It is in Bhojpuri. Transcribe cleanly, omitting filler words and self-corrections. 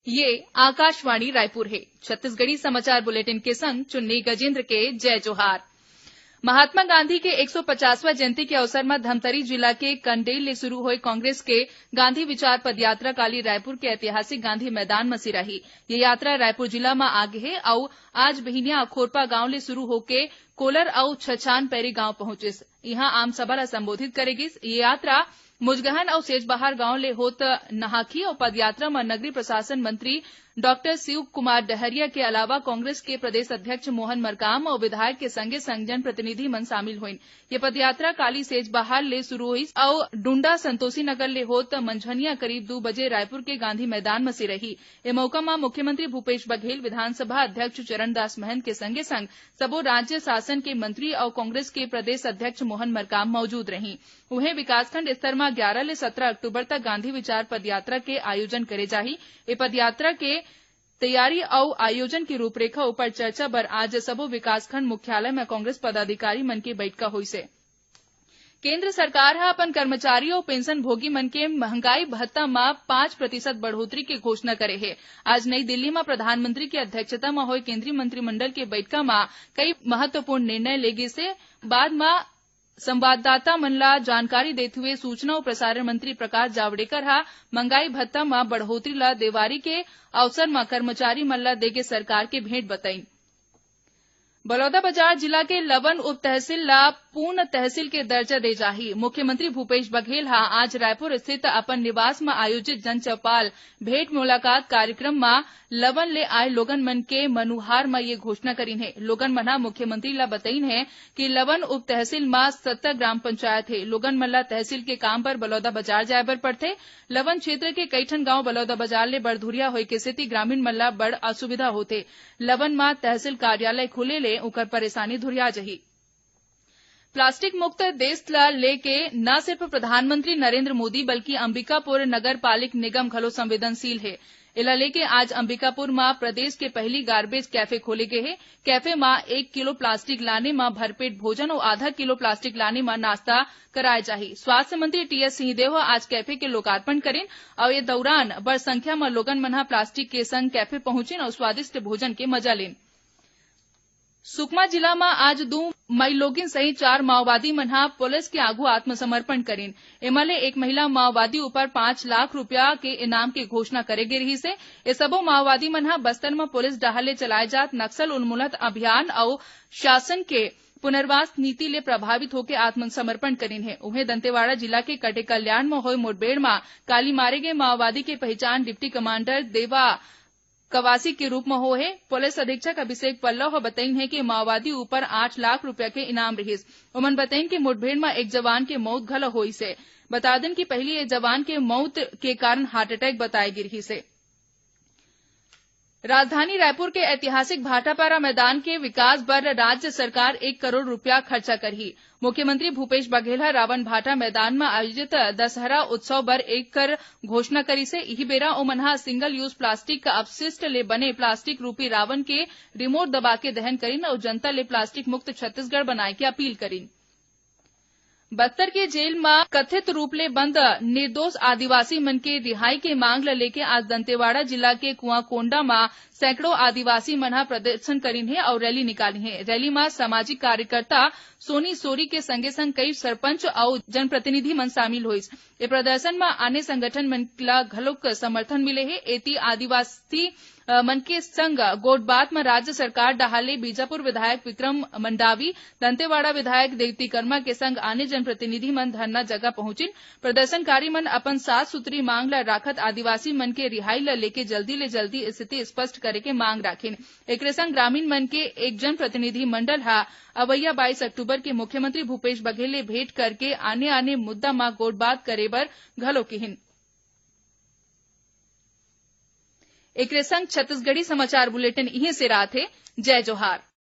ये आकाशवाणी रायपुर है। छत्तीसगढ़ी समाचार बुलेटिन के संग चुन्नी गजेंद्र के जय जोहार। महात्मा गांधी के 150वां जयंती के अवसर में धमतरी जिला के कंडेल ले शुरू हुई कांग्रेस के गांधी विचार पदयात्रा काली रायपुर के ऐतिहासिक गांधी मैदान में सिराही। ये यात्रा रायपुर जिला में आगे है और आज बहिनिया खोरपा गांव ले शुरू होके कोलर और छछान पैरी गांव पहुंचिस। यहां आम सभा ला संबोधित करेगी। ये यात्रा मुजगहन और सेजबहार गांव ले होत नहाखी और पदयात्रा में नगरीय प्रशासन मंत्री डॉक्टर शिव कुमार डहरिया के अलावा कांग्रेस के प्रदेश अध्यक्ष मोहन मरकाम और विधायक के संगे संग जनप्रतिनिधि मन शामिल हुई। ये पदयात्रा काली सेजबहार ले शुरू हुई और डुंडा संतोषी नगर ले होत मंझनिया करीब 2 बजे रायपुर के गांधी मैदान में सिरही। ये मौका में मुख्यमंत्री भूपेश बघेल, विधानसभा अध्यक्ष चरणदास महंत के संगे संग सबो राज्य शासन के मंत्री और कांग्रेस के प्रदेश अध्यक्ष मोहन मरकाम मौजूद रही। उन्हें विकासखंड स्तर में 11 ले 17 अक्टूबर तक गांधी विचार पदयात्रा के आयोजन करे जाही। ये पदयात्रा के तैयारी और आयोजन की रूपरेखा ऊपर चर्चा बर आज सबो विकासखंड मुख्यालय में कांग्रेस पदाधिकारी मन की बैठका हुई से। केंद्र सरकार ह अपन कर्मचारी और पेंशन भोगी मन के महंगाई भत्ता में 5% बढ़ोतरी की घोषणा करे है। आज नई दिल्ली में प्रधानमंत्री की अध्यक्षता में हुई केंद्रीय मंत्रिमंडल के बैठका में कई महत्वपूर्ण निर्णय लेगे से बाद में संवाददाता मन ला जानकारी देते हुए सूचना और प्रसारण मंत्री प्रकाश जावड़ेकर हा महंगाई भत्ता में बढ़ोतरी ला देवारी के अवसर में कर्मचारी मन ला देगे सरकार के भेंट बताई। बलौदाबाजार जिला के लवन उप तहसील ला पूर्ण तहसील के दर्जा दे जाही। मुख्यमंत्री भूपेश बघेल हा आज रायपुर स्थित अपन निवास में आयोजित जनचौपाल भेंट मुलाकात कार्यक्रम में लवन ले आए लोगन मन के मनुहार में ये घोषणा करीन है। लोगन मन मुख्यमंत्री ला बताइन है कि लवन उप तहसील में 70 ग्राम पंचायत है। लोगन मन ला तहसील के काम पर बलौदाबाजार जाए बर पड़थे। लवन क्षेत्र के कईठन गांव बलौदाबाजार ले बड़धुरिया होए के सेती ग्रामीण मन ला बड़ असुविधा होथे। लवन में तहसील कार्यालय खुले ले उकर परेशानी धुरिया जही। प्लास्टिक मुक्त देश ला लेके न सिर्फ प्रधानमंत्री नरेंद्र मोदी बल्कि अंबिकापुर नगर पालिक निगम घलो संवेदनशील है। इला लेके आज अंबिकापुर में प्रदेश के पहली गार्बेज कैफे खोले गए हैं। कैफे में 1 किलो प्लास्टिक लाने में भरपेट भोजन और आधा किलो प्लास्टिक लाने में नाश्ता कराए जाही। स्वास्थ्य मंत्री टीएस सिंहदेव आज कैफे के लोकार्पण करें और ये दौरान बड़ संख्या में लोगन मन प्लास्टिक के संग कैफे पहुंचिन और स्वादिष्ट भोजन के मजा लेन। सुकमा जिला में आज 2 मई लोगिन सहित 4 माओवादी मन पुलिस के आगू आत्मसमर्पण करेन। एमले एक महिला माओवादी ऊपर 5 लाख रुपया के इनाम की घोषणा करे गे रही से। ये सबो माओवादी मन बस्तर में पुलिस डहाले चलाए जात नक्सल उन्मूलन अभियान और शासन के पुनर्वास नीति ले प्रभावित होकर आत्मसमर्पण करीन है। उन्हें दंतेवाड़ा जिला के कटे कल्याण में हुए मुठभेड़ में काली मारे गए माओवादी की पहचान डिप्टी कमांडर देवा कवासी के रूप में हो है। पुलिस अधीक्षक अभिषेक पल्लव बताइन है कि माओवादी ऊपर 8 लाख रुपया के इनाम रहीस। उमन बताइन कि मुठभेड़ में एक जवान के मौत घलो होई से। बता दें कि पहले ये जवान के मौत के कारण हार्ट अटैक बताए गिर रही से। राजधानी रायपुर के ऐतिहासिक भाटापारा मैदान के विकास पर राज्य सरकार 1 करोड़ रुपया खर्चा करही। मुख्यमंत्री भूपेश बघेल रावण भाटा मैदान में आयोजित दशहरा उत्सव बर 1 कर घोषणा करी से। इही बेरा ओमन सिंगल यूज प्लास्टिक का अपशिष्ट ले बने प्लास्टिक रूपी रावण के रिमोट दबा के दहन करीन और जनता ले प्लास्टिक मुक्त छत्तीसगढ़ बनाए के अपील करीन। बस्तर के जेल में कथित रूप ले बंद निर्दोष आदिवासी मन के रिहाई के मांग ल लेके आज दंतेवाड़ा जिला के कुआकोंडा में सैकड़ों आदिवासी मन प्रदर्शन करीन है और रैली निकाली है। रैली में सामाजिक कार्यकर्ता सोनी सोरी के संगे संग कई सरपंच और जनप्रतिनिधि मन शामिल हुई। ये प्रदर्शन में आने संगठन मन ला घलोक समर्थन मिले है। एती आदिवासी मन के संग गोटबात में राज्य सरकार डहाले बीजापुर विधायक विक्रम मंडावी, दंतेवाड़ा विधायक देवती कर्मा के संग आने जनप्रतिनिधि मन धरना जगह पहुंचिन। प्रदर्शनकारी मन अपन 7 सूत्री मांग ला राखत आदिवासी मन के रिहाई ला लेके जल्दी ले जल्दी स्थिति स्पष्ट करे के मांग राखिन। एकरे संग ग्रामीण मन के एक जनप्रतिनिधि मंडल अवैया 22 अक्टूबर के मुख्यमंत्री भूपेश बघेल ले भेंट करके आने मुद्दा में गोटबात करे बर घलो किहिन। एकरे संग छत्तीसगढ़ी समाचार बुलेटिन इहीं से रात है। जय जोहार।